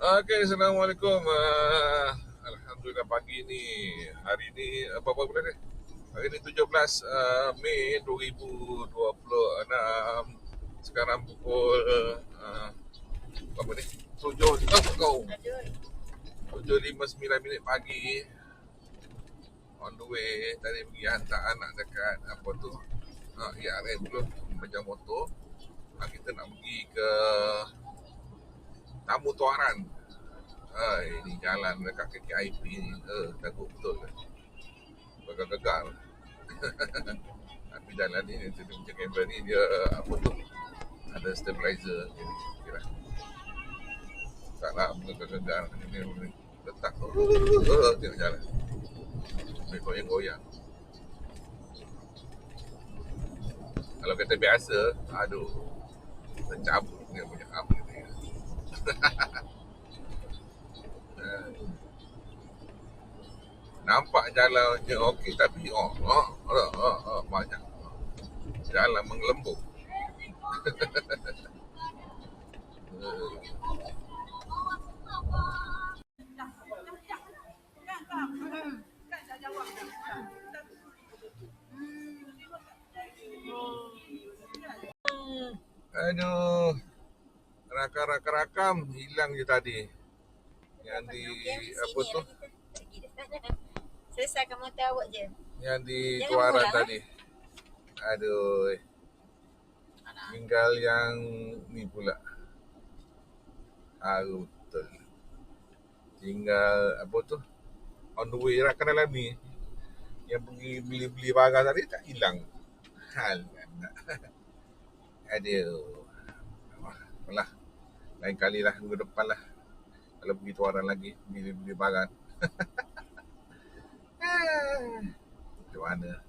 Okey, Assalamualaikum. Alhamdulillah pagi ni. Hari ni apa bulan ni? Hari ni 17 Mei 2026. Sekarang pukul berapa ni? 7 kau. 7:59 pagi. On the way tadi pergi hantar anak dekat apa tu? ERN dulu pinjam motor. Kita nak pergi ke Tamu Tuaran. Ini jalan dekat KKIP ni. Takut betul. Gagal-gagal. Tapi jalan ni dia macam kamera ni dia apa tu? Ada stabilizer. Jadi kira taklah gagal-gagal. Ini letak tengok jalan. Dia goyang-goyang. Kalau kata biasa, aduh, tercabut dia punya apa dia. Nampak jalannya okey tapi banyak jalan menggelembung. Aduh, rakam hilang je tadi. Yang di apa tu? Selesaikan motor awak je. Yang di Tuaran tadi. Aduh. Tinggal yang ni pula. Betul. Tinggal apa tu? On the way rakan dalam ni. Yang pergi beli-beli barang tadi tak hilang. Hal kan. Aduh. Alah. Lain kali lah minggu depan lah. Kalau pergi Tuaran lagi beli-beli barang. Macam mana?